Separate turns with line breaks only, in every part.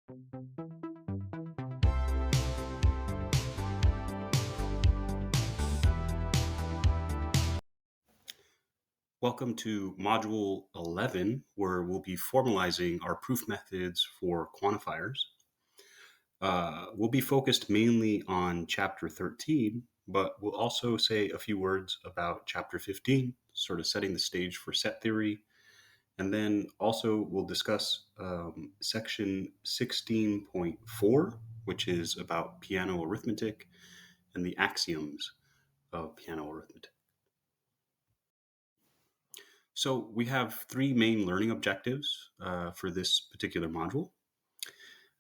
Welcome to Module 11, where we'll be formalizing our proof methods for quantifiers. We'll be focused mainly on Chapter 13, but we'll also say a few words about Chapter 15, sort of setting the stage for set theory. And then also we'll discuss Section 16.4, which is about piano arithmetic and the axioms of piano arithmetic. So we have three main learning objectives for this particular module.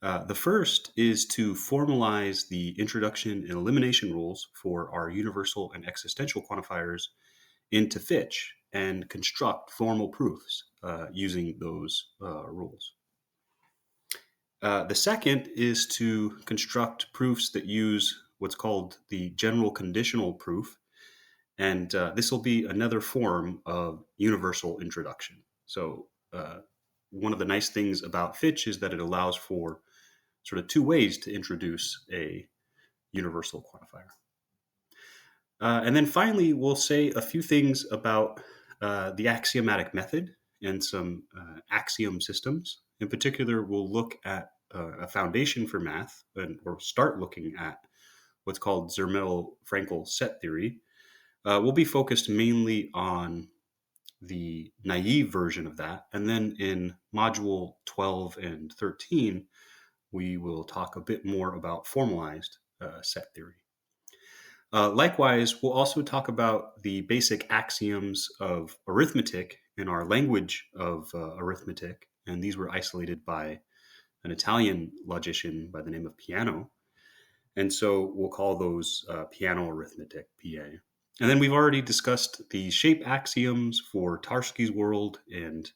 The first is to formalize the introduction and elimination rules for our universal and existential quantifiers into Fitch and construct formal proofs using those rules. The second is to construct proofs that use what's called the general conditional proof. And this will be another form of universal introduction. So one of the nice things about Fitch is that it allows for sort of two ways to introduce a universal quantifier. And then finally, we'll say a few things about the axiomatic method and some axiom systems. In particular, we'll look at a foundation for math, or start looking at what's called Zermelo-Fraenkel set theory. We'll be focused mainly on the naive version of that. And then in Module 12 and 13, we will talk a bit more about formalized set theory. Likewise, we'll also talk about the basic axioms of arithmetic in our language of arithmetic. And these were isolated by an Italian logician by the name of Piano. And so we'll call those piano arithmetic, PA. And then we've already discussed the shape axioms for Tarski's world and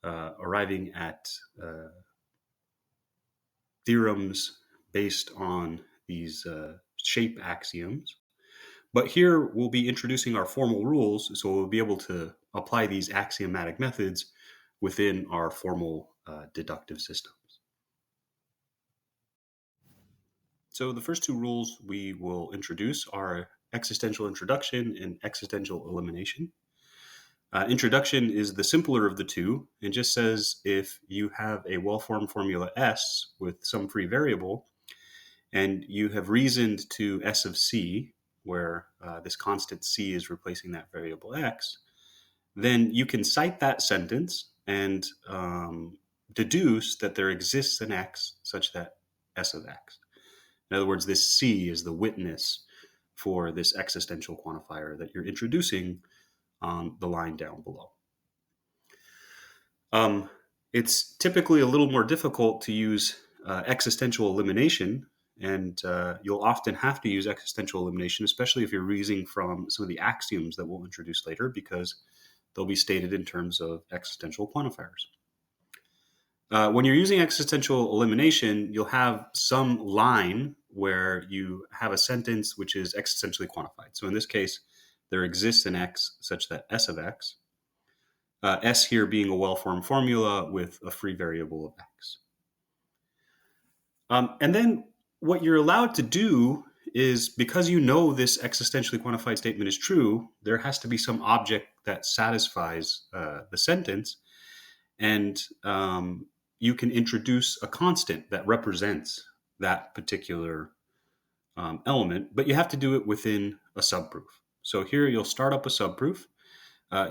arriving at theorems based on these shape axioms. But here we'll be introducing our formal rules, so we'll be able to apply these axiomatic methods within our formal deductive systems. So the first two rules we will introduce are existential introduction and existential elimination. Introduction is the simpler of the two and just says if you have a well-formed formula S with some free variable and you have reasoned to S of C, where this constant C is replacing that variable X, then you can cite that sentence and deduce that there exists an X such that S of X. In other words, this C is the witness for this existential quantifier that you're introducing on the line down below. It's typically a little more difficult to use existential elimination, and you'll often have to use existential elimination, especially if you're reasoning from some of the axioms that we'll introduce later, because they'll be stated in terms of existential quantifiers. When you're using existential elimination, you'll have some line where you have a sentence which is existentially quantified. So in this case, there exists an X such that S of X, S here being a well-formed formula with a free variable of X. And then what you're allowed to do is, because you know this existentially quantified statement is true, there has to be some object that satisfies the sentence. And you can introduce a constant that represents that particular element, but you have to do it within a subproof. So here you'll start up a subproof.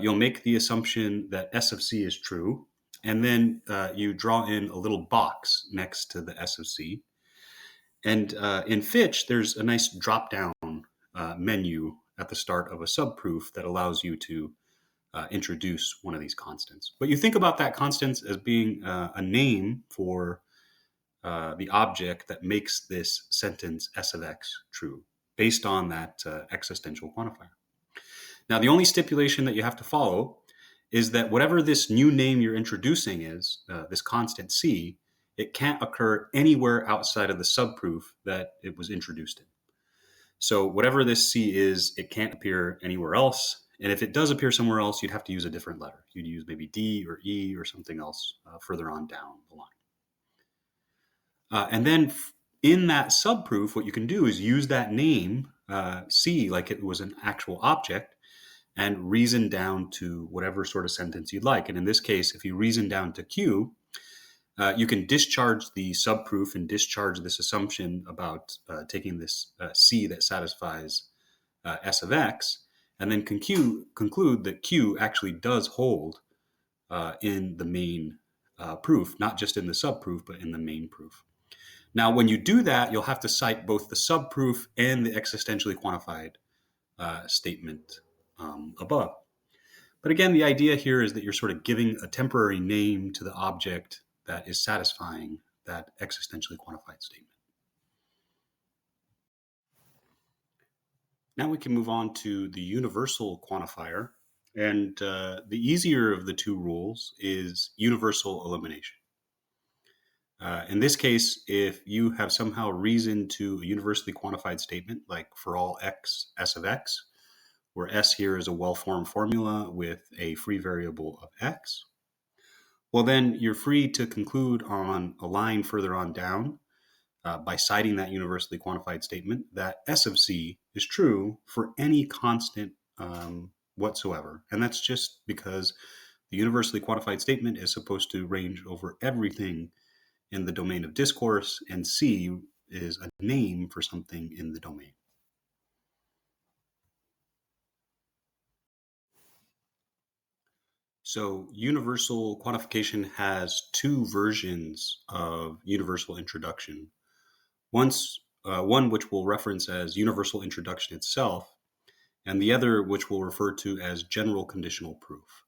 You'll make the assumption that S of C is true, and then you draw in a little box next to the S of C. And in Fitch, there's a nice drop-down menu at the start of a subproof that allows you to introduce one of these constants. But you think about that constant as being a name for the object that makes this sentence S of X true, based on that existential quantifier. Now, the only stipulation that you have to follow is that whatever this new name you're introducing is, this constant C, it can't occur anywhere outside of the subproof that it was introduced in. So whatever this C is, it can't appear anywhere else. And if it does appear somewhere else, you'd have to use a different letter. You'd use maybe D or E or something else further on down the line. And then in that subproof, what you can do is use that name, C, like it was an actual object, and reason down to whatever sort of sentence you'd like. And in this case, if you reason down to Q, you can discharge the subproof and discharge this assumption about taking this C that satisfies S of X, and then conclude that Q actually does hold in the main proof, not just in the subproof, but in the main proof. Now, when you do that, you'll have to cite both the subproof and the existentially quantified statement above. But again, the idea here is that you're sort of giving a temporary name to the object that is satisfying that existentially quantified statement. Now we can move on to the universal quantifier. And the easier of the two rules is universal elimination. In this case, if you have somehow reasoned to a universally quantified statement, like for all x, S of x, where S here is a well-formed formula with a free variable of x, well, then you're free to conclude on a line further on down by citing that universally quantified statement that S of C is true for any constant whatsoever. And that's just because the universally quantified statement is supposed to range over everything in the domain of discourse, and C is a name for something in the domain. So universal quantification has two versions of universal introduction. One which we'll reference as universal introduction itself, and the other which we'll refer to as general conditional proof.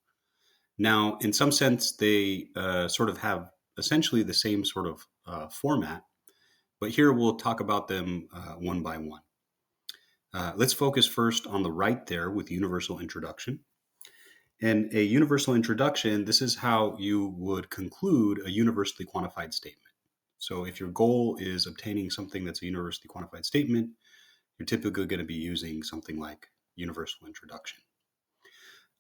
Now, in some sense, they sort of have essentially the same sort of format, but here we'll talk about them one by one. Let's focus first on the right there with universal introduction. In a universal introduction, this is how you would conclude a universally quantified statement. So if your goal is obtaining something that's a universally quantified statement, you're typically going to be using something like universal introduction.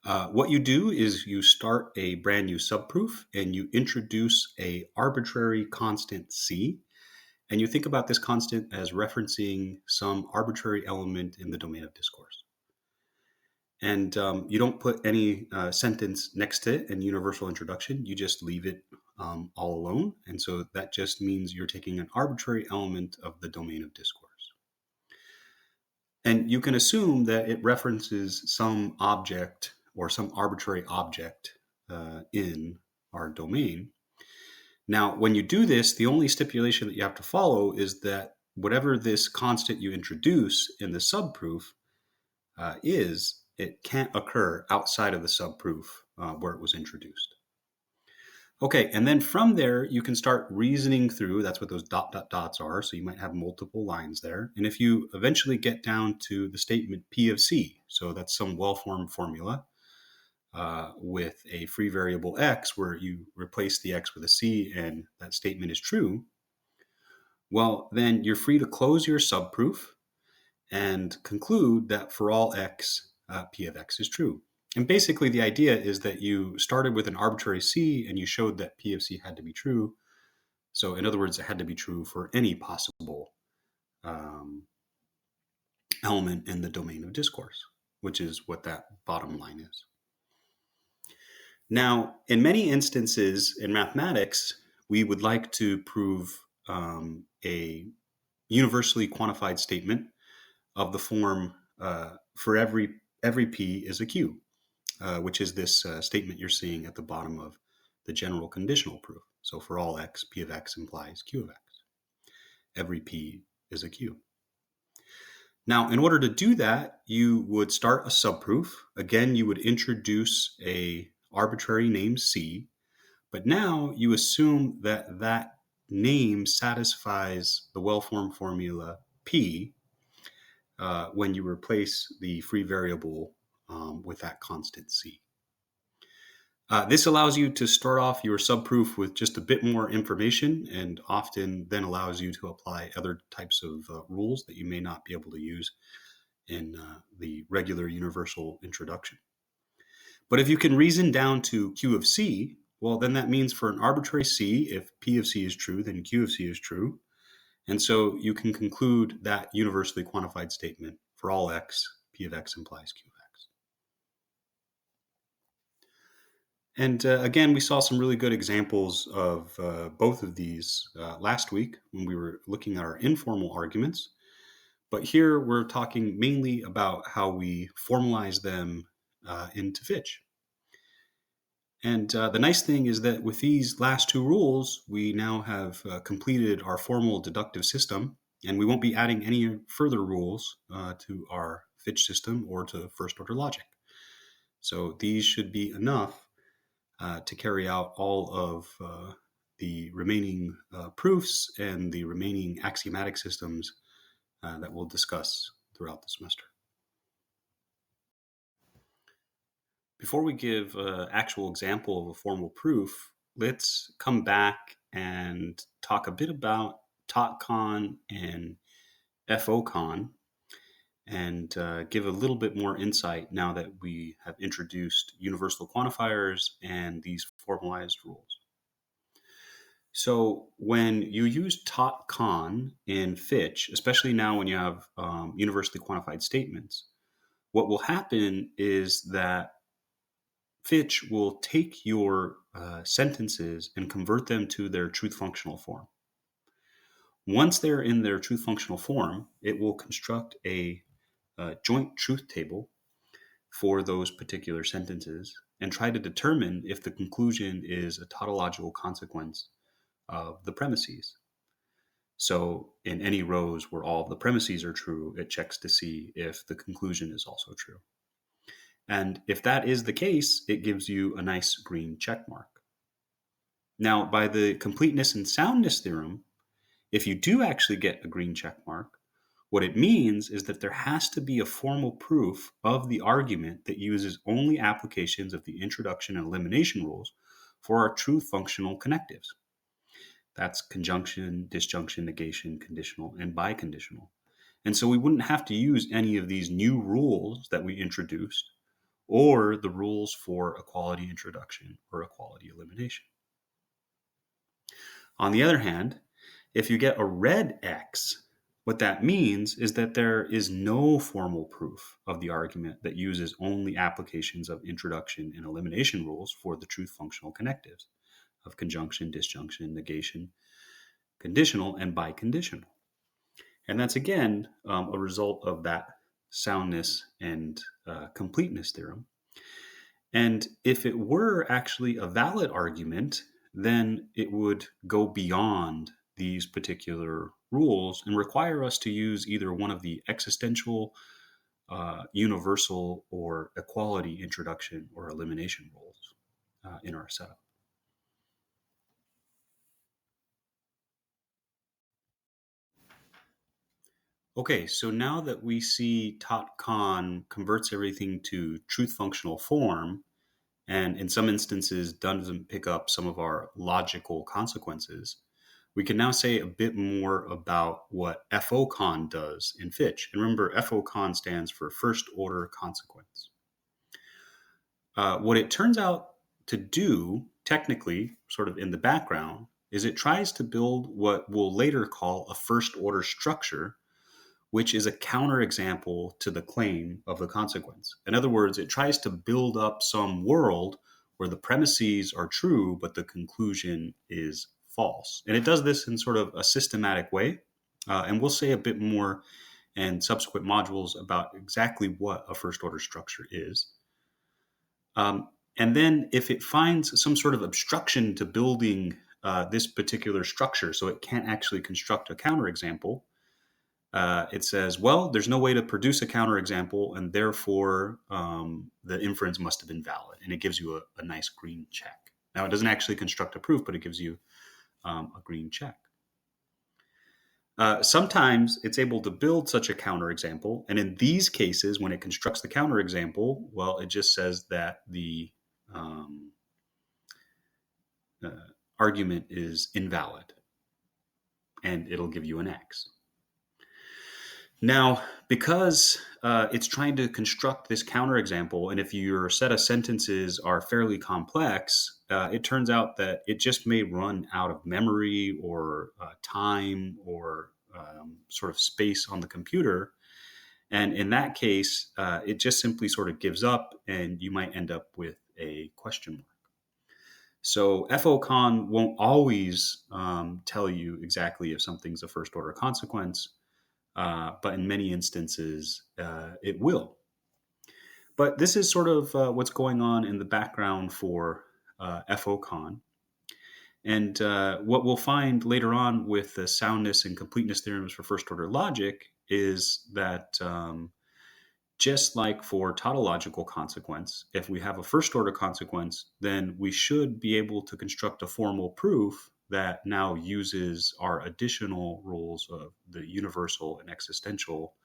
What you do is you start a brand new subproof and you introduce a arbitrary constant C, and you think about this constant as referencing some arbitrary element in the domain of discourse. And you don't put any sentence next to it in universal introduction. You just leave it all alone. And so that just means you're taking an arbitrary element of the domain of discourse. And you can assume that it references some object or some arbitrary object in our domain. Now, when you do this, the only stipulation that you have to follow is that whatever this constant you introduce in the subproof it can't occur outside of the subproof where it was introduced. Okay, and then from there, you can start reasoning through. That's what those dots are. So you might have multiple lines there. And if you eventually get down to the statement P of C, so that's some well-formed formula with a free variable x where you replace the x with a C and that statement is true, well, then you're free to close your subproof and conclude that for all x, P of x is true. And basically the idea is that you started with an arbitrary C and you showed that P of C had to be true. So in other words, it had to be true for any possible element in the domain of discourse, which is what that bottom line is. Now, in many instances in mathematics, we would like to prove a universally quantified statement of the form for every P is a Q, which is this statement you're seeing at the bottom of the general conditional proof. So for all x, P of x implies Q of x. Every P is a Q. Now, in order to do that, you would start a subproof. Again, you would introduce a arbitrary name C, but now you assume that that name satisfies the well-formed formula P when you replace the free variable with that constant C. This allows you to start off your subproof with just a bit more information and often then allows you to apply other types of rules that you may not be able to use in the regular universal introduction. But if you can reason down to Q of C, Well, then that means for an arbitrary C, if P of C is true, then Q of C is true. And so you can conclude that universally quantified statement for all x, P of x implies Q of x. And again, we saw some really good examples of both of these last week when we were looking at our informal arguments. But here we're talking mainly about how we formalize them into Fitch. And the nice thing is that with these last two rules, we now have completed our formal deductive system, and we won't be adding any further rules to our Fitch system or to first order logic. So these should be enough to carry out all of the remaining proofs and the remaining axiomatic systems that we'll discuss throughout the semester. Before we give an actual example of a formal proof, let's come back and talk a bit about TOTCon and FOCon and give a little bit more insight now that we have introduced universal quantifiers and these formalized rules. So when you use TOTCon in Fitch, especially now when you have universally quantified statements, what will happen is that Fitch will take your sentences and convert them to their truth functional form. Once they're in their truth functional form, it will construct a joint truth table for those particular sentences and try to determine if the conclusion is a tautological consequence of the premises. So in any rows where all of the premises are true, it checks to see if the conclusion is also true. And if that is the case, it gives you a nice green check mark. Now, by the completeness and soundness theorem, if you do actually get a green check mark, what it means is that there has to be a formal proof of the argument that uses only applications of the introduction and elimination rules for our truth functional connectives. That's conjunction, disjunction, negation, conditional, and biconditional. And so we wouldn't have to use any of these new rules that we introduced or the rules for equality introduction or equality elimination. On the other hand, if you get a red X, what that means is that there is no formal proof of the argument that uses only applications of introduction and elimination rules for the truth functional connectives of conjunction, disjunction, negation, conditional, and biconditional. And that's, again, a result of that soundness and completeness theorem. And if it were actually a valid argument, then it would go beyond these particular rules and require us to use either one of the existential, universal, or equality introduction or elimination rules in our setup. Okay, so now that we see TOTCon converts everything to truth functional form, and in some instances doesn't pick up some of our logical consequences, we can now say a bit more about what FOCon does in Fitch. And remember, FOCon stands for first order consequence. What it turns out to do, technically, sort of in the background, is it tries to build what we'll later call a first order structure, which is a counterexample to the claim of the consequence. In other words, it tries to build up some world where the premises are true, but the conclusion is false. And it does this in sort of a systematic way. And we'll say a bit more in subsequent modules about exactly what a first order structure is. And then if it finds some sort of obstruction to building this particular structure, so it can't actually construct a counterexample, it says, well, there's no way to produce a counterexample, and therefore the inference must have been valid. And it gives you a nice green check. Now, it doesn't actually construct a proof, but it gives you a green check. Sometimes it's able to build such a counterexample. And in these cases, when it constructs the counterexample, well, it just says that the argument is invalid, and it'll give you an X. Now, because it's trying to construct this counterexample, and if your set of sentences are fairly complex, it turns out that it just may run out of memory or time or sort of space on the computer. And in that case, it just simply sort of gives up, and you might end up with a question mark. So FOCON won't always tell you exactly if something's a first order consequence, but in many instances, it will. But this is sort of what's going on in the background for FOCON. And what we'll find later on with the soundness and completeness theorems for first order logic is that just like for tautological consequence, if we have a first order consequence, then we should be able to construct a formal proof that now uses our additional rules of the universal and existential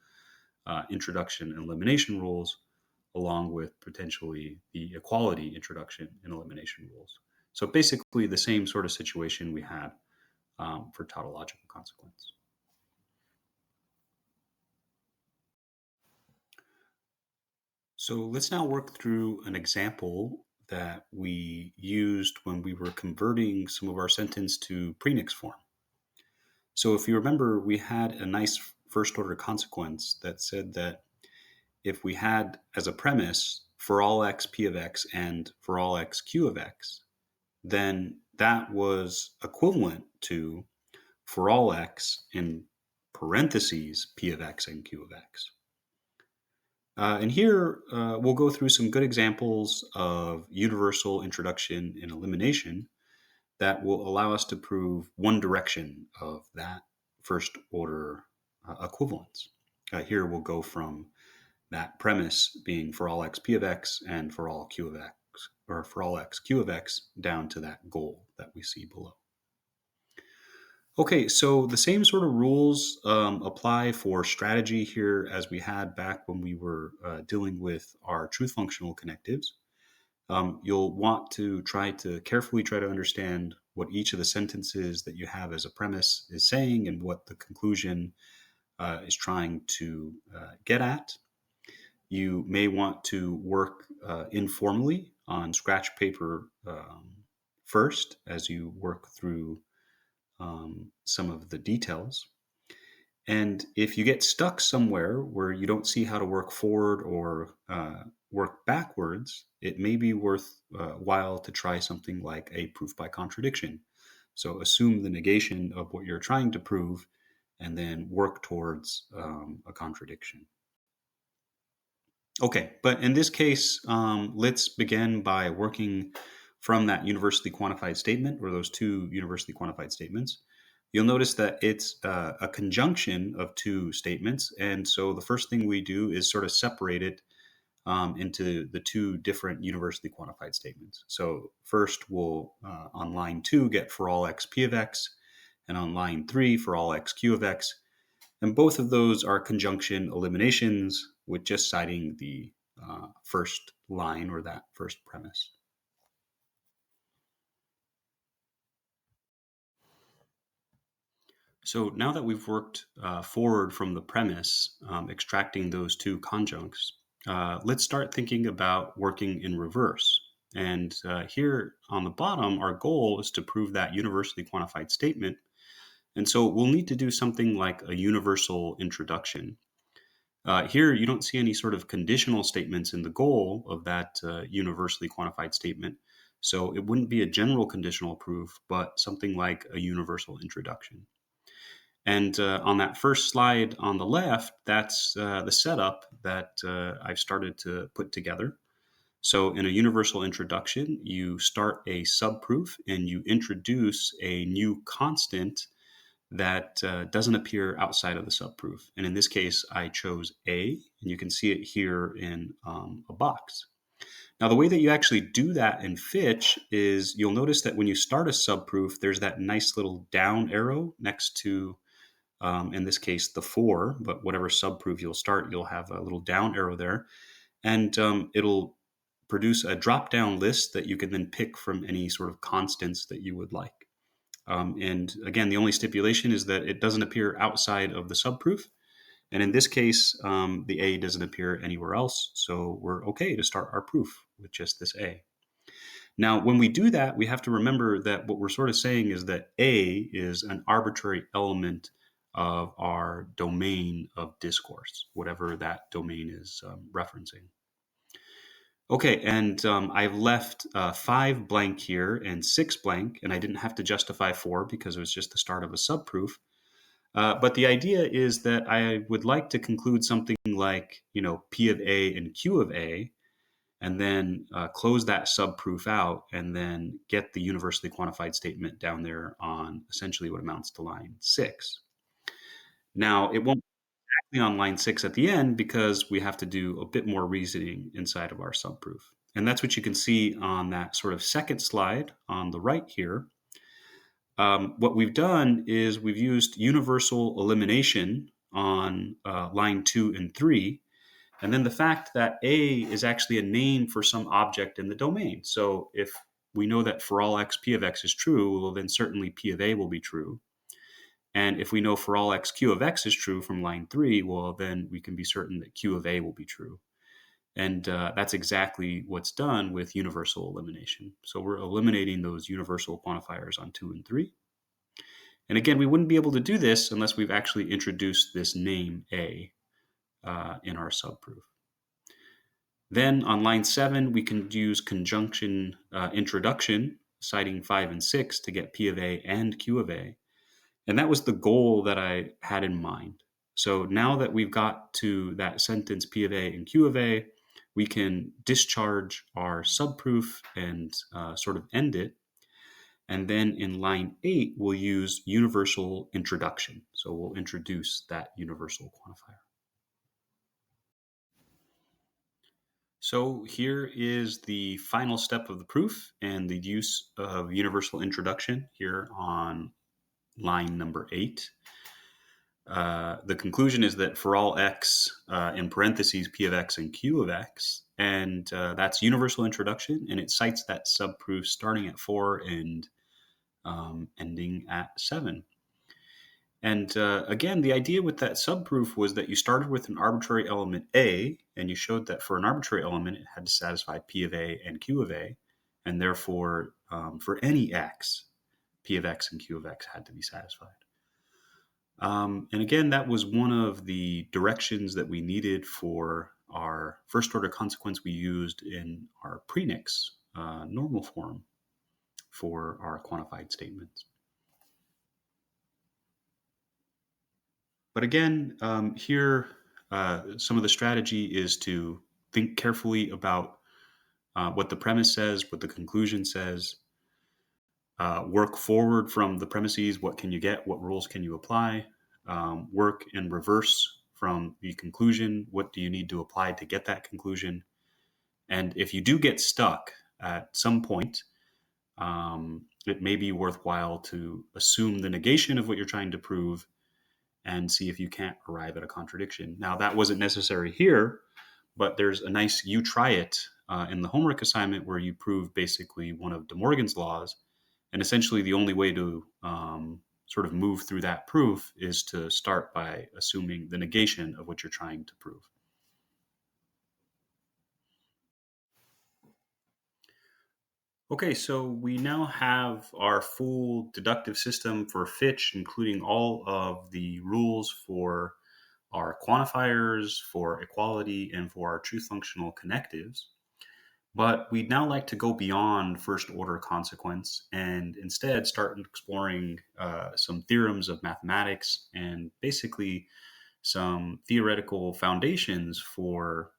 introduction and elimination rules, along with potentially the equality introduction and elimination rules. So basically the same sort of situation we had for tautological consequence. So let's now work through an example that we used when we were converting some of our sentence to premix form. So if you remember, we had a nice first order consequence that said that if we had as a premise for all x p of x and for all x q of x, then that was equivalent to for all x in parentheses p of x and q of x. And here we'll go through some good examples of universal introduction and elimination that will allow us to prove one direction of that first order equivalence. Here we'll go from that premise being for all x p of x and for all q of x, or for all x q of x, down to that goal that we see below. Okay, so the same sort of rules apply for strategy here as we had back when we were dealing with our truth functional connectives. You'll want to carefully try to understand what each of the sentences that you have as a premise is saying and what the conclusion is trying to get at. You may want to work informally on scratch paper first as you work through some of the details. And if you get stuck somewhere where you don't see how to work forward or work backwards, it may be worthwhile to try something like a proof by contradiction. So assume the negation of what you're trying to prove and then work towards a contradiction. Okay, but in this case, let's begin by working from that universally quantified statement, or those two universally quantified statements. You'll notice that it's a conjunction of two statements. And so the first thing we do is sort of separate it into the two different universally quantified statements. So first we'll, on line 2, get for all x p of x, and on line 3 for all x q of x. And both of those are conjunction eliminations with just citing the first line or that first premise. So now that we've worked forward from the premise, extracting those two conjuncts, let's start thinking about working in reverse. And here on the bottom, our goal is to prove that universally quantified statement. And so we'll need to do something like a universal introduction. Here, you don't see any sort of conditional statements in the goal of that universally quantified statement. So it wouldn't be a general conditional proof, but something like a universal introduction. And on that first slide on the left, that's the setup that I've started to put together. So in a universal introduction, you start a subproof and you introduce a new constant that doesn't appear outside of the subproof. And in this case, I chose A, and you can see it here in a box. Now, the way that you actually do that in Fitch is you'll notice that when you start a subproof, there's that nice little down arrow next to in this case, the 4, but whatever subproof you'll start, you'll have a little down arrow there. And it'll produce a drop-down list that you can then pick from any sort of constants that you would like. And again, the only stipulation is that it doesn't appear outside of the subproof. And in this case, the A doesn't appear anywhere else, so we're okay to start our proof with just this A. Now, when we do that, we have to remember that what we're sort of saying is that A is an arbitrary element of our domain of discourse, whatever that domain is referencing. Okay, and I've left 5 blank here and 6 blank, and I didn't have to justify 4 because it was just the start of a subproof. But the idea is that I would like to conclude something like, P of A and Q of A, and then close that subproof out, and then get the universally quantified statement down there on essentially what amounts to line 6. Now, it won't be on line 6 at the end because we have to do a bit more reasoning inside of our subproof. And that's what you can see on that sort of second slide on the right here. What we've done is we've used universal elimination on line 2 and 3. And then the fact that A is actually a name for some object in the domain. So if we know that for all x, P of x is true, well, then certainly P of A will be true. And if we know for all x, Q of x is true from line 3, well, then we can be certain that Q of A will be true. And that's exactly what's done with universal elimination. So we're eliminating those universal quantifiers on 2 and 3. And again, we wouldn't be able to do this unless we've actually introduced this name A in our subproof. Then on line 7, we can use conjunction introduction, citing 5 and 6 to get P of A and Q of A. And that was the goal that I had in mind. So now that we've got to that sentence P of A and Q of A, we can discharge our subproof and sort of end it. And then in line 8, we'll use universal introduction. So we'll introduce that universal quantifier. So here is the final step of the proof and the use of universal introduction here on line number 8. The conclusion is that for all x, in parentheses, P of x and Q of x, and that's universal introduction, and it cites that subproof starting at 4 and ending at 7. And again, the idea with that subproof was that you started with an arbitrary element A, and you showed that for an arbitrary element, it had to satisfy P of A and Q of A, and therefore, for any x, P of x and Q of x had to be satisfied. And again, that was one of the directions that we needed for our first order consequence we used in our premix normal form for our quantified statements. But again, here, some of the strategy is to think carefully about what the premise says, what the conclusion says, work forward from the premises. What can you get? What rules can you apply? Work in reverse from the conclusion. What do you need to apply to get that conclusion? And if you do get stuck at some point, it may be worthwhile to assume the negation of what you're trying to prove and see if you can't arrive at a contradiction. Now, that wasn't necessary here, but there's a nice you try it in the homework assignment where you prove basically one of De Morgan's laws. And essentially the only way to sort of move through that proof is to start by assuming the negation of what you're trying to prove. Okay, so we now have our full deductive system for Fitch, including all of the rules for our quantifiers, for equality, and for our truth functional connectives. But we'd now like to go beyond first order consequence and instead start exploring some theorems of mathematics and basically some theoretical foundations for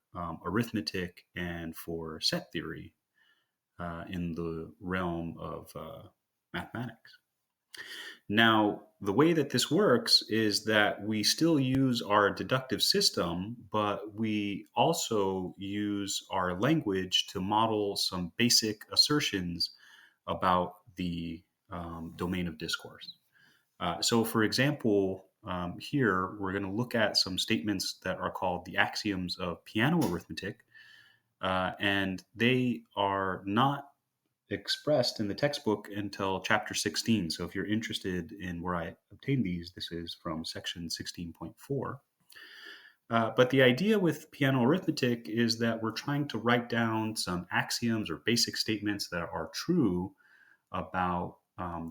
arithmetic and for set theory in the realm of mathematics. Now, the way that this works is that we still use our deductive system, but we also use our language to model some basic assertions about the domain of discourse. So, for example, here we're going to look at some statements that are called the axioms of piano arithmetic, and they are not expressed in the textbook until chapter 16. So if you're interested in where I obtained these, this is from section 16.4. But the idea with piano arithmetic is that we're trying to write down some axioms or basic statements that are true about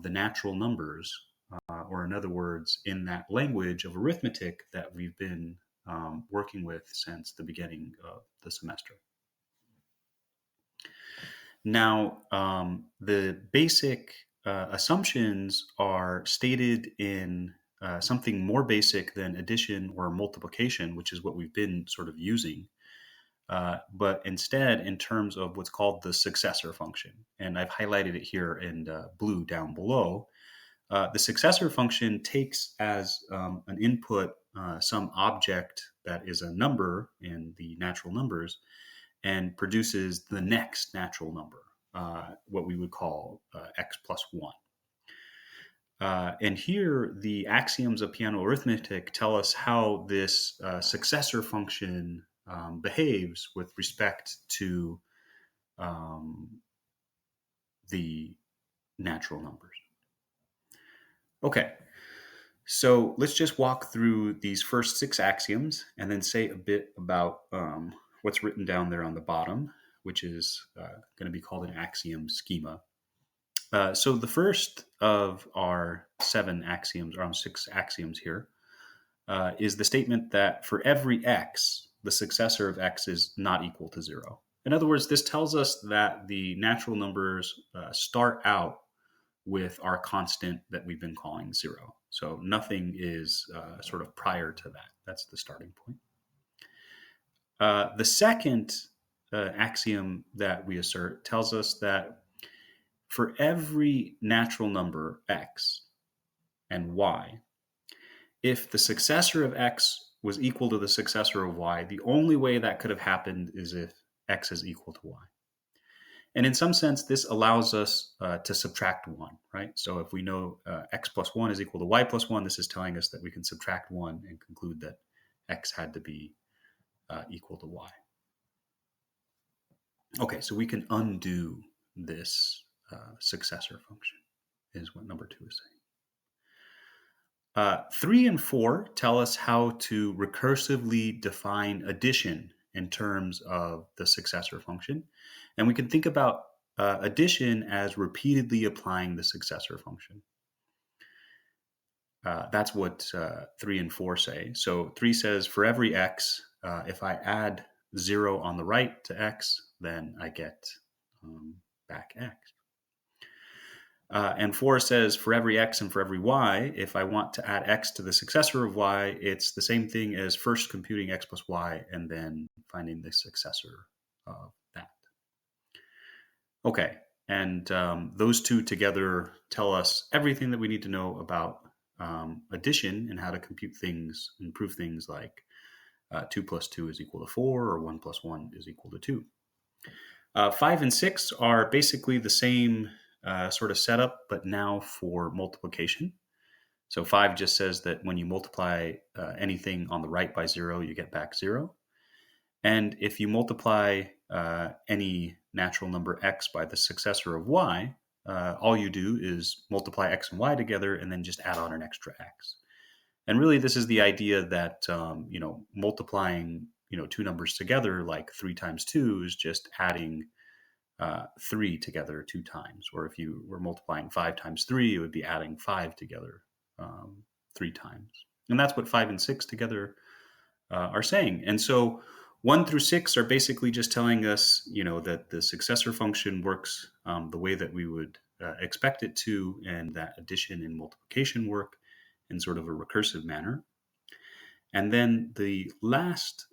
the natural numbers, or in other words, in that language of arithmetic that we've been working with since the beginning of the semester. Now, the basic assumptions are stated in something more basic than addition or multiplication, which is what we've been sort of using, but instead in terms of what's called the successor function. And I've highlighted it here in blue down below. The successor function takes as an input some object that is a number in the natural numbers and produces the next natural number, what we would call x plus 1. And here, the axioms of piano arithmetic tell us how this successor function behaves with respect to the natural numbers. Okay, so let's just walk through these first 6 axioms and then say a bit about what's written down there on the bottom, which is going to be called an axiom schema. So the first of our 7 axioms, or 6 axioms here, is the statement that for every x, the successor of x is not equal to 0. In other words, this tells us that the natural numbers start out with our constant that we've been calling 0. So nothing is sort of prior to that. That's the starting point. The second axiom that we assert tells us that for every natural number x and y, if the successor of x was equal to the successor of y, the only way that could have happened is if x is equal to y. And in some sense, this allows us to subtract 1, right? So if we know x plus 1 is equal to y plus 1, this is telling us that we can subtract 1 and conclude that x had to be equal to y. Okay, so we can undo this successor function, is what number 2 is saying. 3 and 4 tell us how to recursively define addition in terms of the successor function. And we can think about addition as repeatedly applying the successor function. That's what 3 and 4 say. So 3 says for every x, if I add 0 on the right to x, then I get back x. And 4 says for every x and for every y, if I want to add x to the successor of y, it's the same thing as first computing x plus y and then finding the successor of that. Okay, and those two together tell us everything that we need to know about addition and how to compute things and prove things like 2 plus 2 is equal to 4 or 1 plus 1 is equal to 2. 5 and 6 are basically the same sort of setup, but now for multiplication. So 5 just says that when you multiply anything on the right by 0, you get back 0. And if you multiply any natural number x by the successor of y, all you do is multiply x and y together and then just add on an extra x. And really, this is the idea that multiplying two numbers together, like 3 times 2, is just adding 3 together 2 times. Or if you were multiplying 5 times 3, it would be adding 5 together 3 times. And that's what 5 and 6 together are saying. And so 1 through 6 are basically just telling us, that the successor function works the way that we would expect it to, and that addition and multiplication work in sort of a recursive manner. And then the last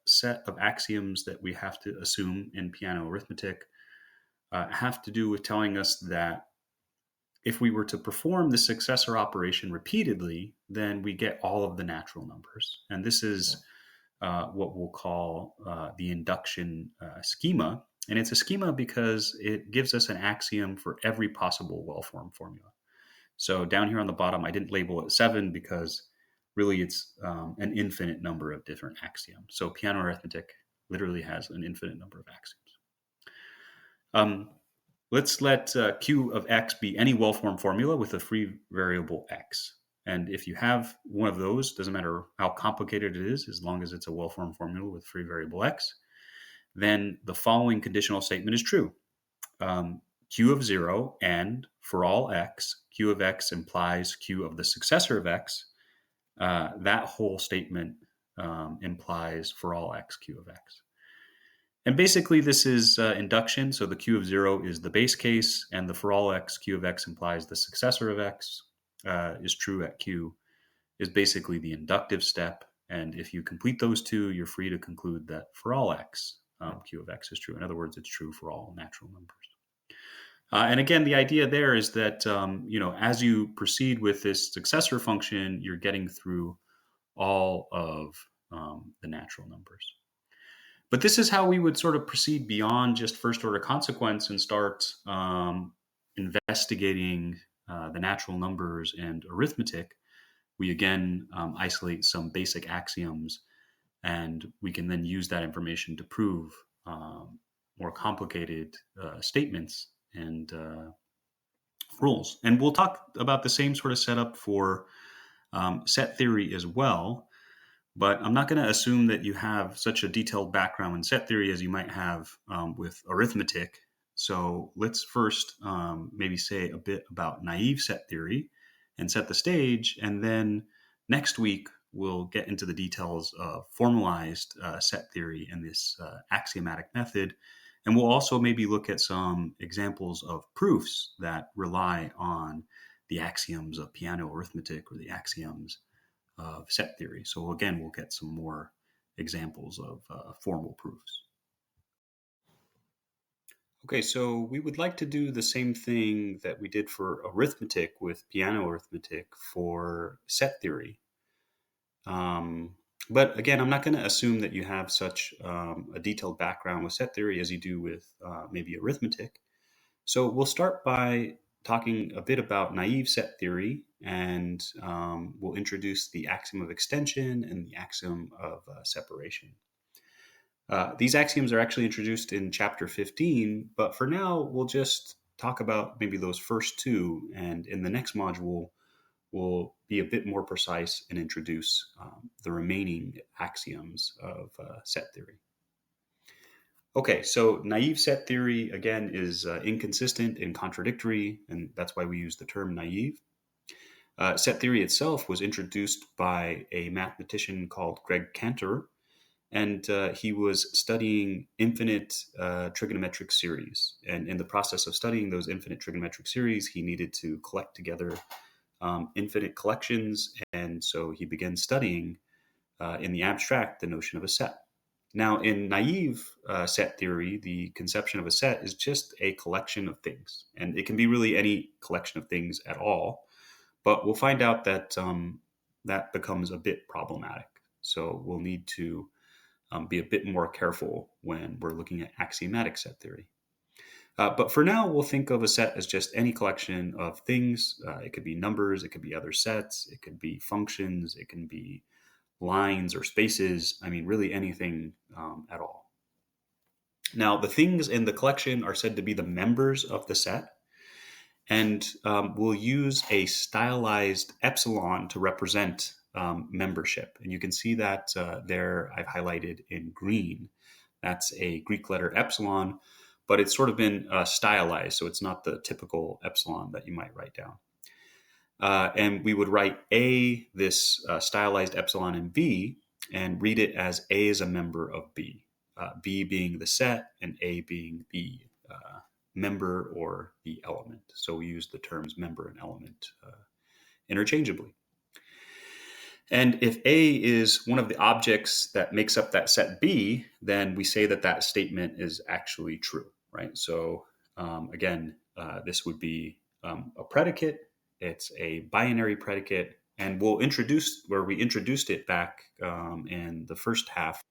set of axioms that we have to assume in piano arithmetic have to do with telling us that if we were to perform the successor operation repeatedly, then we get all of the natural numbers. And this is what we'll call the induction schema. And it's a schema because it gives us an axiom for every possible well-formed formula. So down here on the bottom, I didn't label it 7 because really it's an infinite number of different axioms. So piano arithmetic literally has an infinite number of axioms. Let's let Q of x be any well-formed formula with a free variable x. And if you have one of those, doesn't matter how complicated it is, as long as it's a well-formed formula with free variable x, then the following conditional statement is true. Q of 0 and for all x, Q of x implies Q of the successor of x. That whole statement implies for all x, Q of x. And basically, this is induction. So the Q of 0 is the base case, and the for all x, Q of x implies the successor of x is true at Q, is basically the inductive step. And if you complete those two, you're free to conclude that for all x, Q of x is true. In other words, it's true for all natural numbers. And again, the idea there is that as you proceed with this successor function, you're getting through all of the natural numbers. But this is how we would sort of proceed beyond just first order consequence and start investigating the natural numbers and arithmetic. We again isolate some basic axioms, and we can then use that information to prove more complicated statements and rules. And we'll talk about the same sort of setup for set theory as well. But I'm not going to assume that you have such a detailed background in set theory as you might have with arithmetic. So let's first maybe say a bit about naive set theory and set the stage. And then next week, we'll get into the details of formalized set theory and this axiomatic method. And we'll also maybe look at some examples of proofs that rely on the axioms of piano arithmetic or the axioms of set theory. So again, we'll get some more examples of formal proofs. Okay, so we would like to do the same thing that we did for arithmetic with piano arithmetic for set theory. But again, I'm not going to assume that you have such a detailed background with set theory as you do with maybe arithmetic. So we'll start by talking a bit about naive set theory, and we'll introduce the axiom of extension and the axiom of separation. These axioms are actually introduced in chapter 15, but for now, we'll just talk about maybe those first two, and in the next module, we'll be a bit more precise and introduce the remaining axioms of set theory. Okay, so naive set theory, again, is inconsistent and contradictory, and that's why we use the term naive. Set theory itself was introduced by a mathematician called Greg Cantor, and he was studying infinite trigonometric series. And in the process of studying those infinite trigonometric series, he needed to collect together infinite collections, and so he began studying in the abstract the notion of a set. Now, in naive set theory, the conception of a set is just a collection of things, and it can be really any collection of things at all. But we'll find out that that becomes a bit problematic. So we'll need to be a bit more careful when we're looking at axiomatic set theory. But for now, we'll think of a set as just any collection of things. It could be numbers, it could be other sets, it could be functions, it can be lines or spaces. I mean, really anything at all. Now, the things in the collection are said to be the members of the set. And we'll use a stylized epsilon to represent membership. And you can see that there I've highlighted in green. That's a Greek letter epsilon, but it's sort of been stylized. So it's not the typical epsilon that you might write down. And we would write A, this stylized epsilon in B, and read it as A is a member of B. B being the set and A being the member or the element. So we use the terms member and element interchangeably. And if A is one of the objects that makes up that set B, then we say that that statement is actually true, right? So again, this would be a predicate. It's a binary predicate, and we introduced it back in the first half of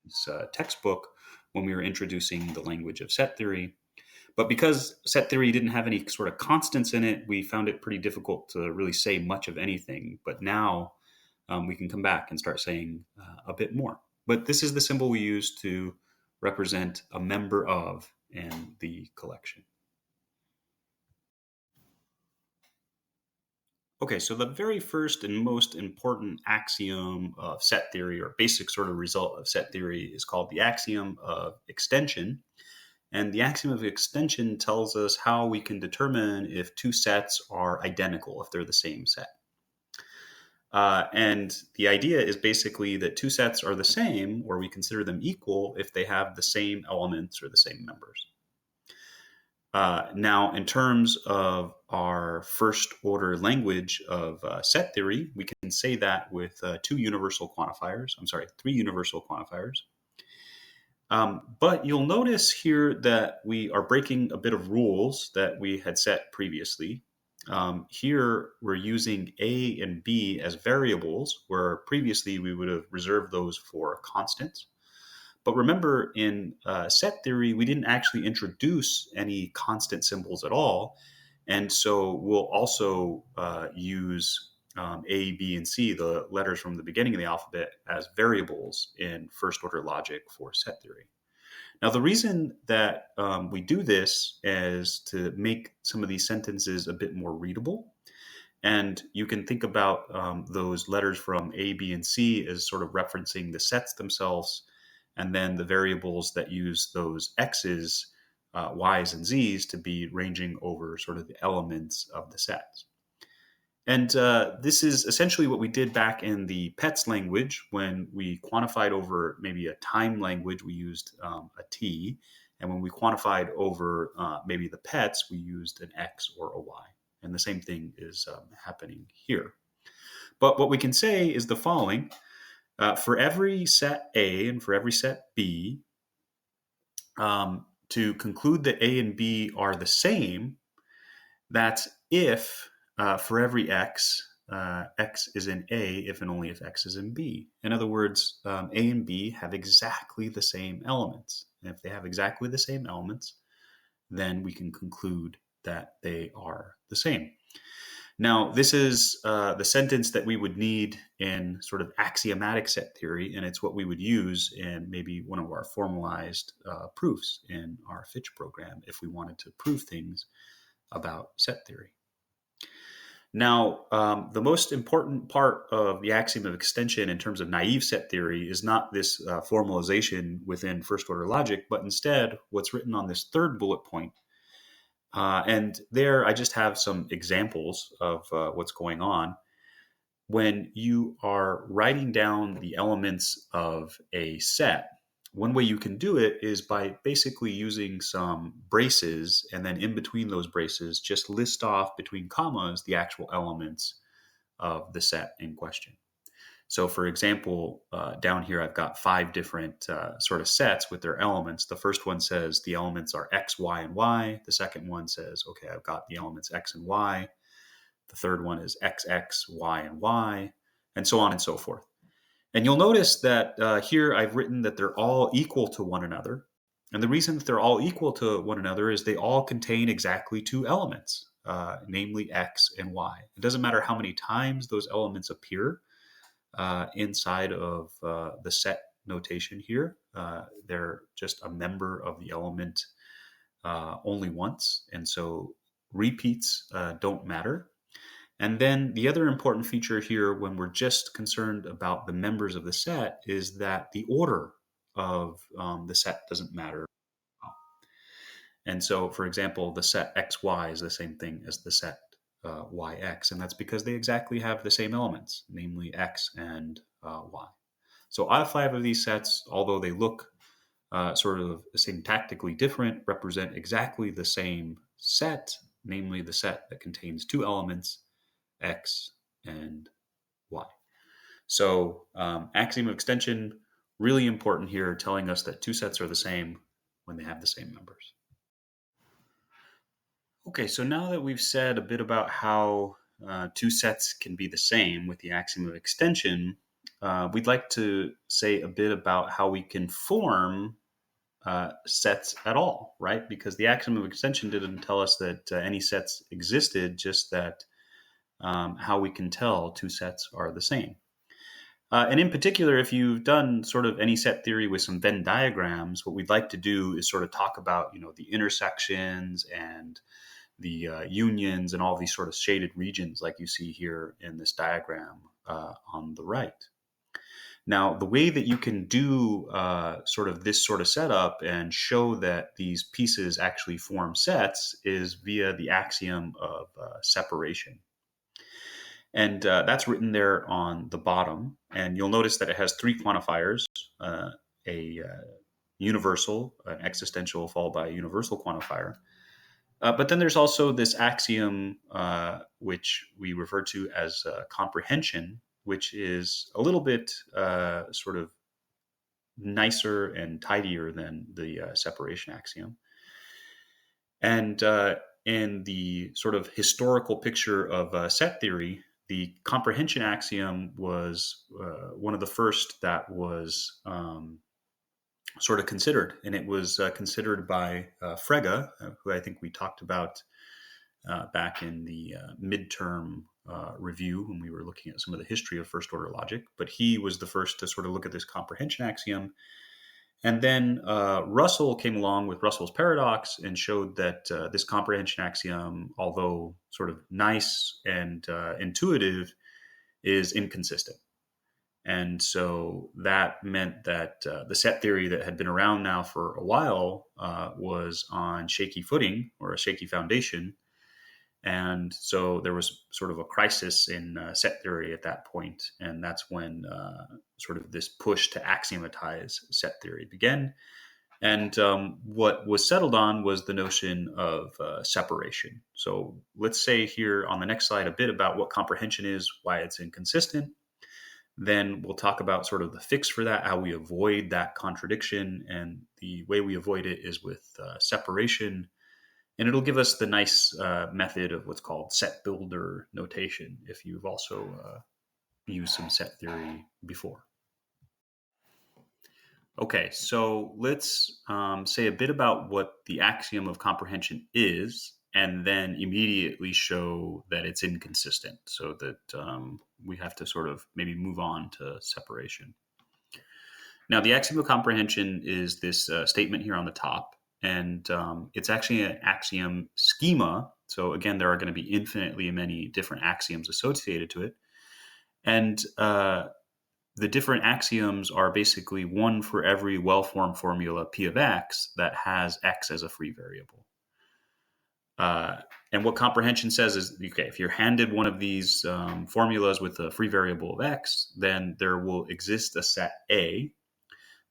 this textbook when we were introducing the language of set theory. But because set theory didn't have any sort of constants in it, we found it pretty difficult to really say much of anything. But now we can come back and start saying a bit more. But this is the symbol we use to represent a member of in the collection. Okay, so the very first and most important axiom of set theory, or basic sort of result of set theory, is called the axiom of extension. And the axiom of extension tells us how we can determine if two sets are identical, if they're the same set. And the idea is basically that two sets are the same, or we consider them equal, if they have the same elements or the same members. Now, in terms of our first order language of set theory, we can say that with three universal quantifiers. But you'll notice here that we are breaking a bit of rules that we had set previously. Here, we're using A and B as variables, where previously we would have reserved those for constants. But remember, in set theory, we didn't actually introduce any constant symbols at all. And so we'll also use A, B, and C, the letters from the beginning of the alphabet, as variables in first order logic for set theory. Now, the reason that we do this is to make some of these sentences a bit more readable. And you can think about those letters from A, B, and C as sort of referencing the sets themselves, and then the variables that use those X's, Y's, and Z's to be ranging over sort of the elements of the sets. And this is essentially what we did back in the pets language when we quantified over maybe a time language, we used a T. And when we quantified over maybe the pets, we used an X or a Y. And the same thing is happening here. But what we can say is the following. For every set A and for every set B, to conclude that A and B are the same, that's if for every X, X is in A if and only if X is in B. In other words, A and B have exactly the same elements. And if they have exactly the same elements, then we can conclude that they are the same. Now, this is the sentence that we would need in sort of axiomatic set theory, and it's what we would use in maybe one of our formalized proofs in our Fitch program if we wanted to prove things about set theory. Now, the most important part of the axiom of extension in terms of naive set theory is not this formalization within first order logic, but instead what's written on this third bullet point. And there I just have some examples of what's going on. When you are writing down the elements of a set, one way you can do it is by basically using some braces, and then in between those braces, just list off between commas the actual elements of the set in question. So, for example, down here, I've got 5 different sort of sets with their elements. The first one says the elements are X, Y, and Y. The second one says, okay, I've got the elements X and Y. The third one is X, X, Y, and Y, and so on and so forth. And you'll notice that here I've written that they're all equal to one another. And the reason that they're all equal to one another is they all contain exactly 2 elements, namely X and Y. It doesn't matter how many times those elements appear inside of the set notation here. They're just a member of the element only once. And so repeats don't matter. And then the other important feature here when we're just concerned about the members of the set is that the order of the set doesn't matter. And so, for example, the set XY is the same thing as the set YX, and that's because they exactly have the same elements, namely X and Y. So all 5 of these sets, although they look sort of syntactically different, represent exactly the same set, namely the set that contains 2 elements, X and Y. So axiom of extension, really important here, telling us that 2 sets are the same when they have the same members. Okay, so now that we've said a bit about how 2 sets can be the same with the axiom of extension, we'd like to say a bit about how we can form sets at all, right? Because the axiom of extension didn't tell us that any sets existed, just that how we can tell 2 sets are the same. And in particular, if you've done sort of any set theory with some Venn diagrams, what we'd like to do is sort of talk about, the intersections and unions and all these sort of shaded regions like you see here in this diagram on the right. Now, the way that you can do sort of this sort of setup and show that these pieces actually form sets is via the axiom of separation. And that's written there on the bottom. And you'll notice that it has three quantifiers, a universal, an existential followed by a universal quantifier. But then there's also this axiom, which we refer to as comprehension, which is a little bit sort of nicer and tidier than the separation axiom. And in the sort of historical picture of set theory, the comprehension axiom was one of the first that was sort of considered. And it was considered by Frege, who I think we talked about back in the midterm review when we were looking at some of the history of first order logic. But he was the first to sort of look at this comprehension axiom. And then Russell came along with Russell's paradox and showed that this comprehension axiom, although sort of nice and intuitive, is inconsistent. And so that meant that the set theory that had been around now for a while was on shaky footing or a shaky foundation. And so there was sort of a crisis in set theory at that point. And that's when sort of this push to axiomatize set theory began. And what was settled on was the notion of separation. So let's say here on the next slide a bit about what comprehension is, why it's inconsistent. Then we'll talk about sort of the fix for that, how we avoid that contradiction. And the way we avoid it is with separation. And it'll give us the nice method of what's called set builder notation if you've also used some set theory before. Okay, so let's say a bit about what the axiom of comprehension is, and then immediately show that it's inconsistent so that we have to sort of maybe move on to separation. Now, the axiom of comprehension is this statement here on the top. And it's actually an axiom schema. So again, there are going to be infinitely many different axioms associated to it. And the different axioms are basically one for every well-formed formula P of X that has X as a free variable. And what comprehension says is, okay, if you're handed one of these formulas with a free variable of X, then there will exist a set A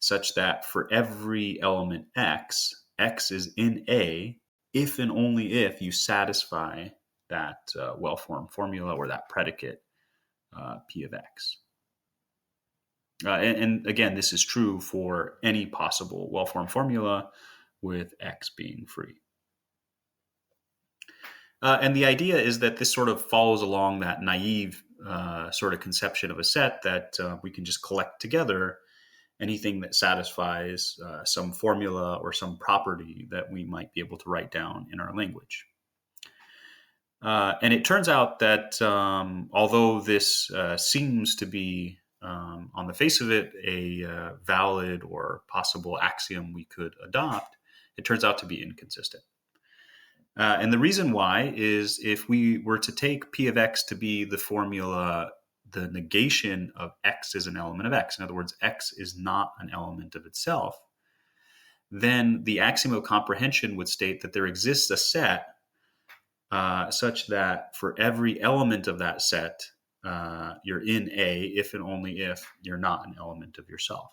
such that for every element X is in A if and only if you satisfy that well-formed formula or that predicate P of X. And again, this is true for any possible well-formed formula with X being free. And the idea is that this sort of follows along that naive sort of conception of a set that we can just collect together anything that satisfies some formula or some property that we might be able to write down in our language. And it turns out that although this seems to be, on the face of it, a valid or possible axiom we could adopt, it turns out to be inconsistent. And the reason why is if we were to take P of X to be the formula, the negation of X is an element of X, in other words, X is not an element of itself, then the axiom of comprehension would state that there exists a set such that for every element of that set, you're in A if and only if you're not an element of yourself.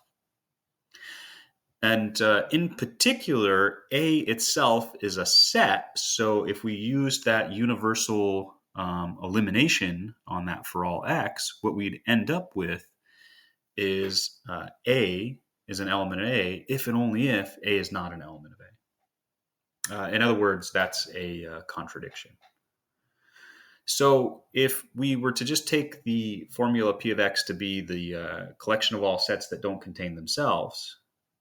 And in particular, A itself is a set. So if we use that universal elimination on that for all X, what we'd end up with is A is an element of A if and only if A is not an element of A. In other words, that's a contradiction. So if we were to just take the formula P of X to be the collection of all sets that don't contain themselves,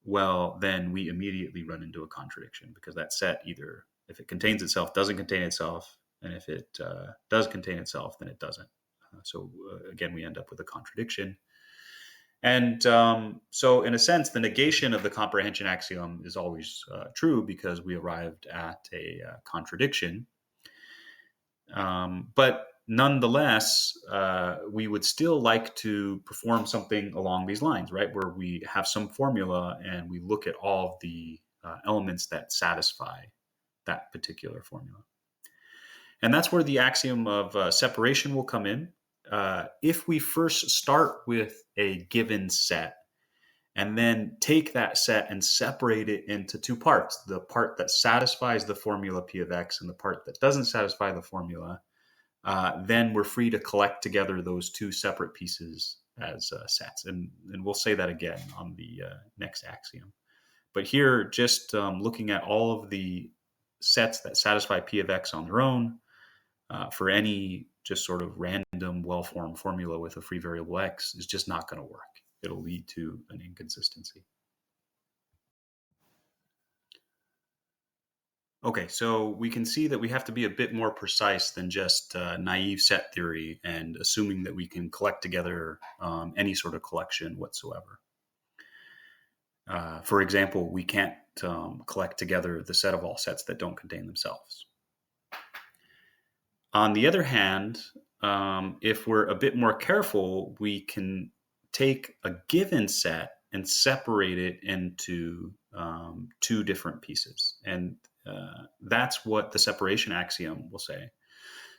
well, then we immediately run into a contradiction because that set either, if it contains itself, doesn't contain itself, and if it does contain itself, then it doesn't. So again, we end up with a contradiction. And so in a sense, the negation of the comprehension axiom is always true because we arrived at a contradiction. But nonetheless, we would still like to perform something along these lines, right? Where we have some formula and we look at all of the elements that satisfy that particular formula. And that's where the axiom of separation will come in. If we first start with a given set and then take that set and separate it into two parts, the part that satisfies the formula P of X and the part that doesn't satisfy the formula, then we're free to collect together those two separate pieces as sets. And we'll say that again on the next axiom. But here, just looking at all of the sets that satisfy P of X on their own, for any just sort of random well-formed formula with a free variable X is just not going to work. It'll lead to an inconsistency. Okay, so we can see that we have to be a bit more precise than just naive set theory and assuming that we can collect together any sort of collection whatsoever. For example, we can't collect together the set of all sets that don't contain themselves. On the other hand, if we're a bit more careful, we can take a given set and separate it into two different pieces. And that's what the separation axiom will say.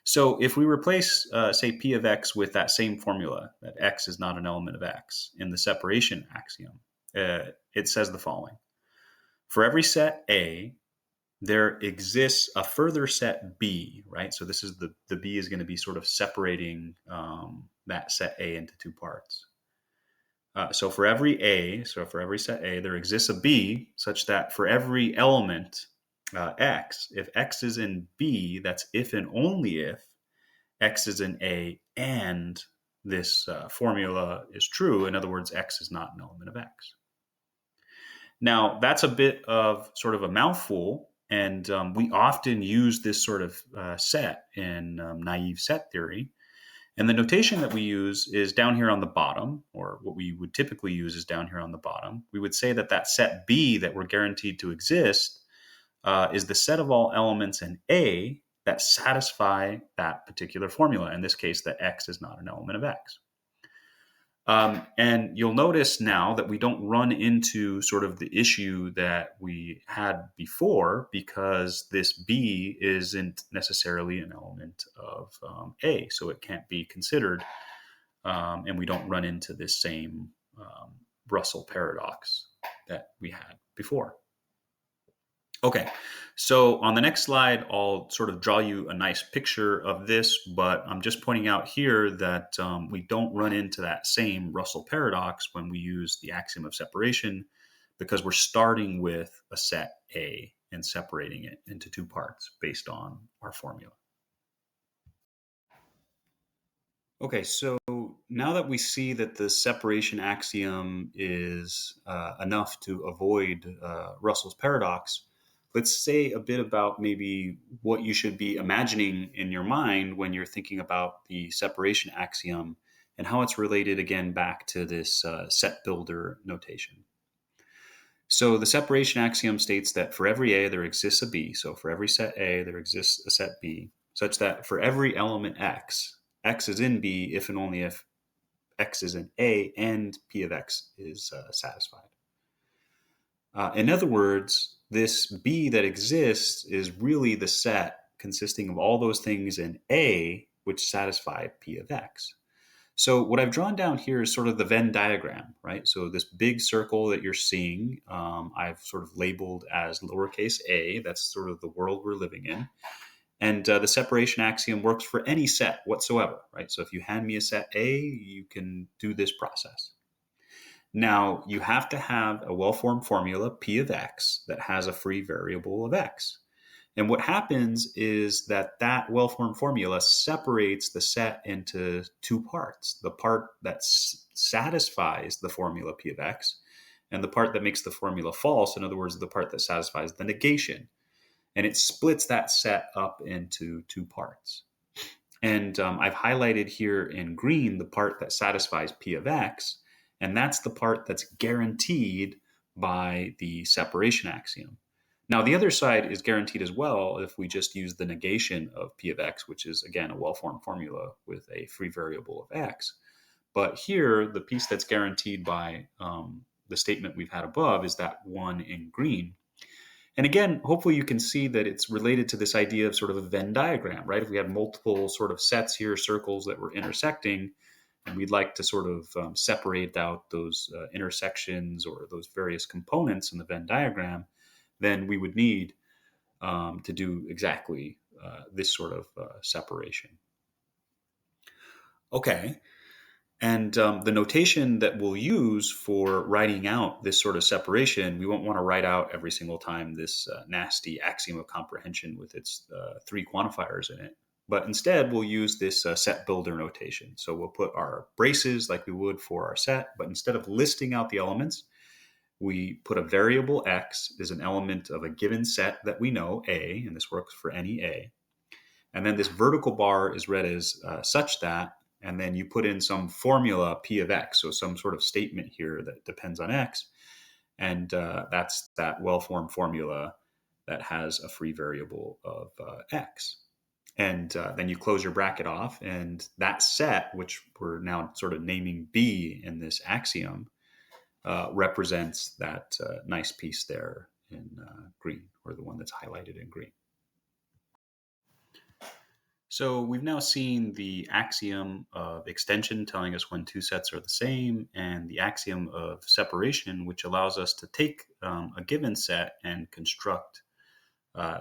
So if we replace, say, P of X with that same formula, that X is not an element of X, in the separation axiom, it says the following. For every set A, there exists a further set B, right? So this is the B is going to be sort of separating that set A into two parts. So for every set A, there exists a B such that for every element X, if X is in B, that's if and only if X is in A and this formula is true. In other words, X is not an element of X. Now, that's a bit of sort of a mouthful, and we often use this sort of set in naive set theory. And the notation that we use is down here on the bottom, or what we would typically use is down here on the bottom. We would say that that set B that we're guaranteed to exist is the set of all elements in A that satisfy that particular formula. In this case, that X is not an element of X. And you'll notice now that we don't run into sort of the issue that we had before, because this B isn't necessarily an element of A, so it can't be considered, and we don't run into this same Russell paradox that we had before. Okay, so on the next slide, I'll sort of draw you a nice picture of this, but I'm just pointing out here that we don't run into that same Russell paradox when we use the axiom of separation, because we're starting with a set A and separating it into two parts based on our formula. Okay, so now that we see that the separation axiom is enough to avoid Russell's paradox, let's say a bit about maybe what you should be imagining in your mind when you're thinking about the separation axiom and how it's related again back to this set builder notation. So the separation axiom states that for every A, there exists a B. So for every set A, there exists a set B, such that for every element X, X is in B if and only if X is in A and P of X is satisfied. In other words, this B that exists is really the set consisting of all those things in A which satisfy P of X. So what I've drawn down here is sort of the Venn diagram, right? So this big circle that you're seeing, I've sort of labeled as lowercase a. That's sort of the world we're living in. And the separation axiom works for any set whatsoever, right? So if you hand me a set A, you can do this process. Now, you have to have a well-formed formula, P of X, that has a free variable of X. And what happens is that that well-formed formula separates the set into two parts, the part that satisfies the formula P of X and the part that makes the formula false, in other words, the part that satisfies the negation. And it splits that set up into two parts. And I've highlighted here in green the part that satisfies P of X, and that's the part that's guaranteed by the separation axiom. Now, the other side is guaranteed as well if we just use the negation of p of x, which is, again, a well-formed formula with a free variable of x. But here, the piece that's guaranteed by the statement we've had above is that one in green. And again, hopefully you can see that it's related to this idea of sort of a Venn diagram, right? If we had multiple sort of sets here, circles that were intersecting, and we'd like to sort of separate out those intersections or those various components in the Venn diagram, then we would need to do exactly this sort of separation. Okay. And the notation that we'll use for writing out this sort of separation, we won't want to write out every single time this nasty axiom of comprehension with its three quantifiers in it. But instead, we'll use this set builder notation. So we'll put our braces like we would for our set, but instead of listing out the elements, we put a variable x is an element of a given set that we know, A, and this works for any A. And then this vertical bar is read as such that, and then you put in some formula p of x, so some sort of statement here that depends on x, and that's that well-formed formula that has a free variable of x. And then you close your bracket off, and that set, which we're now sort of naming B in this axiom, represents that nice piece there in green, or the one that's highlighted in green. So we've now seen the axiom of extension telling us when two sets are the same, and the axiom of separation, which allows us to take a given set and construct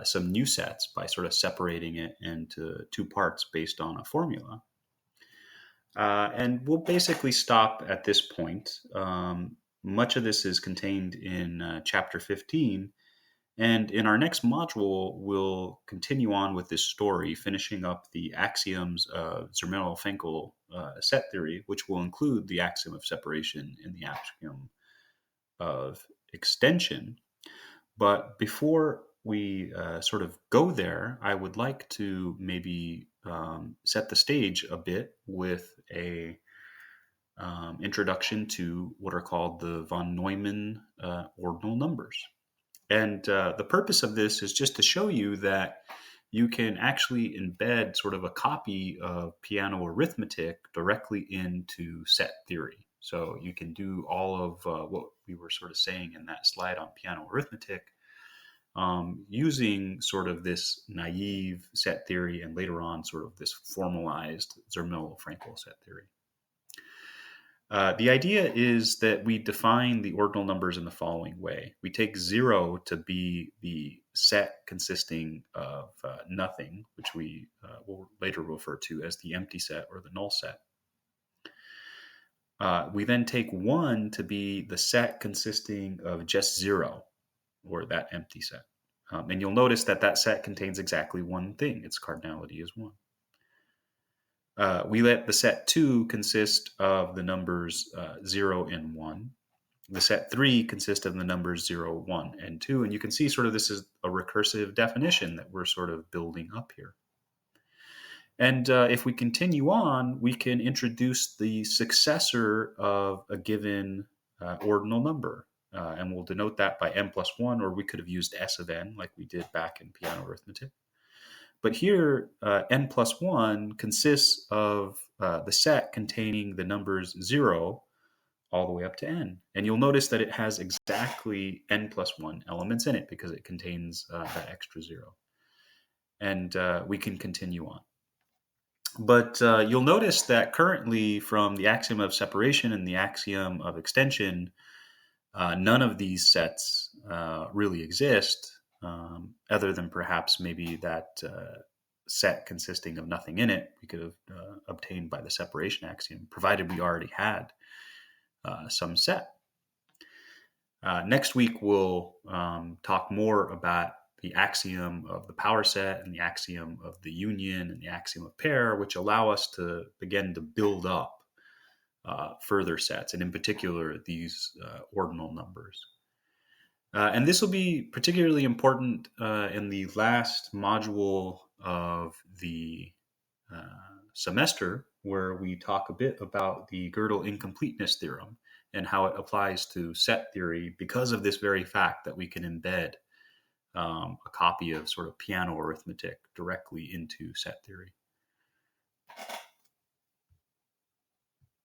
some new sets by sort of separating it into two parts based on a formula. And we'll basically stop at this point. Much of this is contained in chapter 15. And in our next module, we'll continue on with this story, finishing up the axioms of Zermelo-Finkel set theory, which will include the axiom of separation and the axiom of extension. But before we sort of go there, I would like to maybe set the stage a bit with a introduction to what are called the von Neumann ordinal numbers. And the purpose of this is just to show you that you can actually embed sort of a copy of piano arithmetic directly into set theory. So you can do all of what we were sort of saying in that slide on piano arithmetic using sort of this naive set theory and later on sort of this formalized Zermelo-Finkel set theory. The idea is that we define the ordinal numbers in the following way. We take 0 to be the set consisting of nothing, which we will later refer to as the empty set or the null set. We then take 1 to be the set consisting of just 0, or that empty set. And you'll notice that that set contains exactly one thing. Its cardinality is 1. We let the set 2 consist of the numbers 0 and 1. The set 3 consists of the numbers 0, 1, and 2. And you can see sort of this is a recursive definition that we're sort of building up here. And if we continue on, we can introduce the successor of a given ordinal number. And we'll denote that by n plus 1, or we could have used s of n like we did back in piano arithmetic. But here, n plus 1 consists of the set containing the numbers 0 all the way up to n. And you'll notice that it has exactly n plus 1 elements in it because it contains that extra 0. And we can continue on. But you'll notice that currently from the axiom of separation and the axiom of extension, none of these sets really exist. Other than perhaps maybe that set consisting of nothing in it, we could have obtained by the separation axiom, provided we already had some set. Next week, we'll talk more about the axiom of the power set and the axiom of the union and the axiom of pair, which allow us to begin to build up further sets, and in particular, these ordinal numbers. And this will be particularly important in the last module of the semester, where we talk a bit about the Gödel incompleteness theorem and how it applies to set theory because of this very fact that we can embed a copy of sort of piano arithmetic directly into set theory.